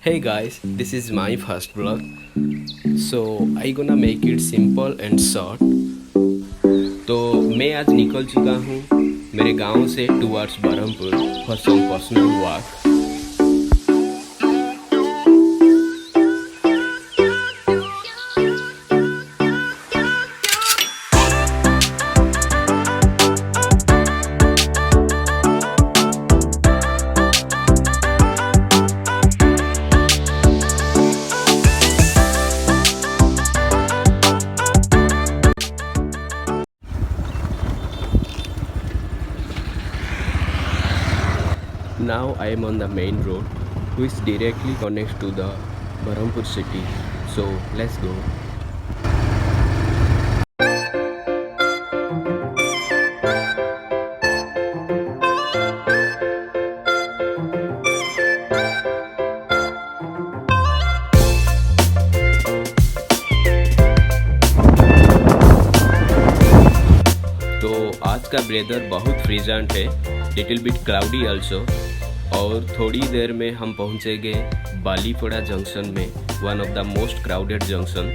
Hey guys, this is my first vlog. So I gonna make it simple and short. तो मैं आज निकल चुका हूँ मेरे गांव से towards Berhampur for some personal walk. Now I am on the main road which directly connects to the Berhampur city. So let's go. तो आज का वेदर बहुत फ्रीजेंट है, लिटिल बिट क्लाउडी ऑल्सो. और थोड़ी देर में हम पहुंचेंगे बालीपड़ा जंक्शन में, one of the most crowded junction.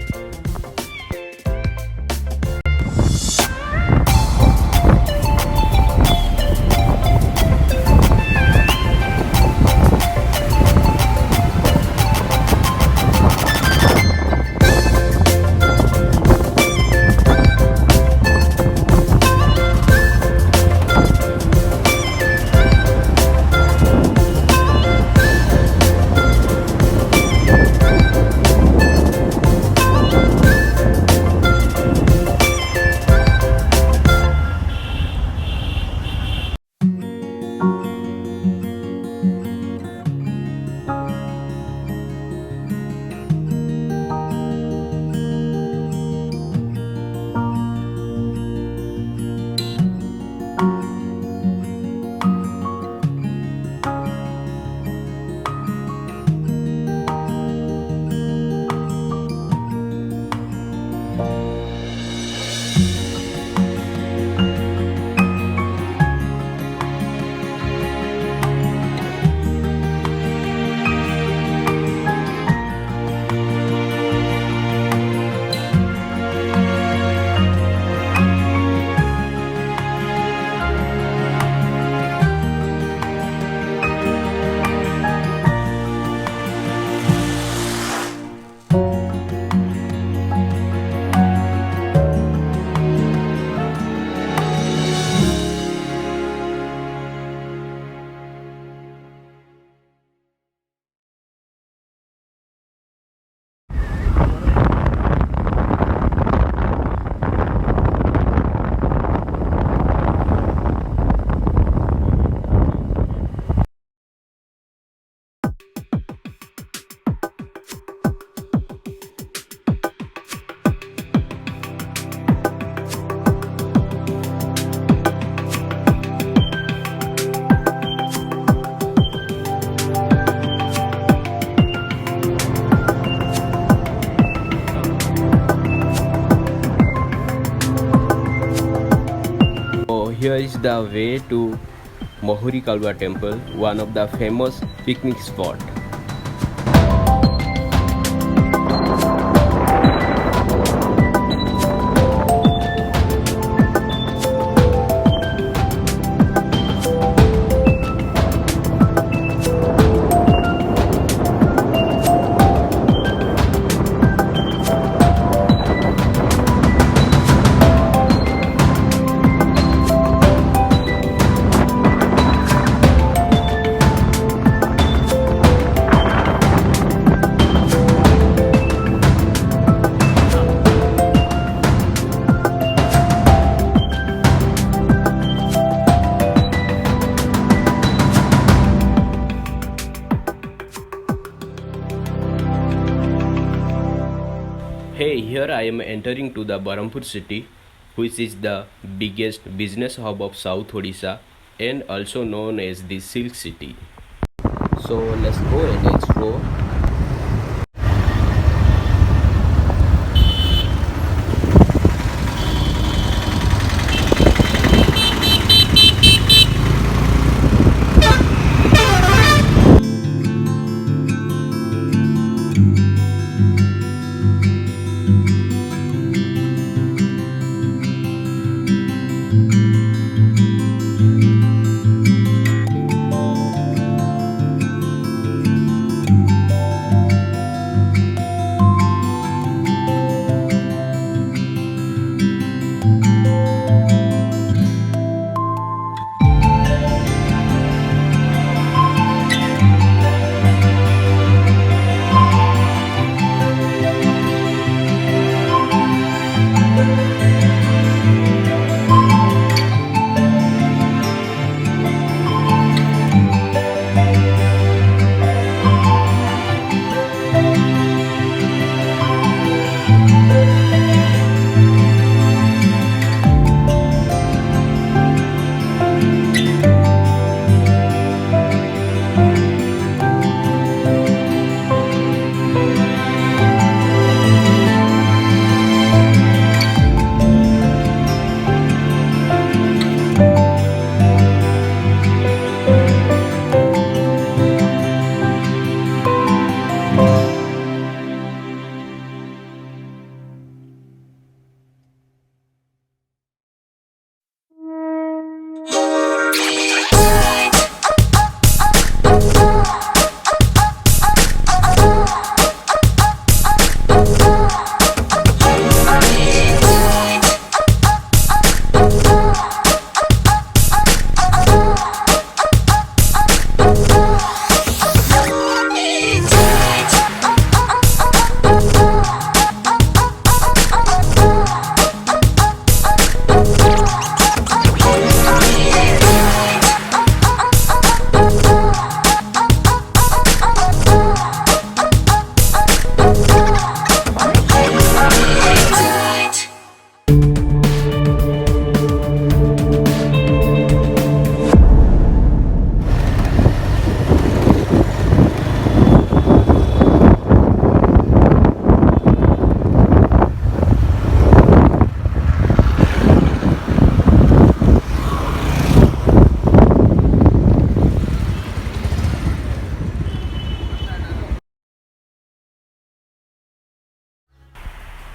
Here is the way to Mohuri Kalwa temple, one of the famous picnic spot. Hey, here I am entering to the Berhampur city, which is the biggest business hub of South Odisha and also known as the Silk City. So let's go and explore.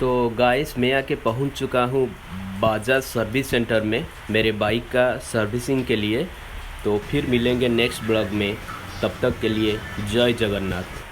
तो guys मैं आके पहुंच चुका हूँ Bajaj service centre में मेरे bike का servicing के लिए। तो फिर मिलेंगे नेक्स्ट ब्लॉग में, तब तक के लिए जय जगन्नाथ।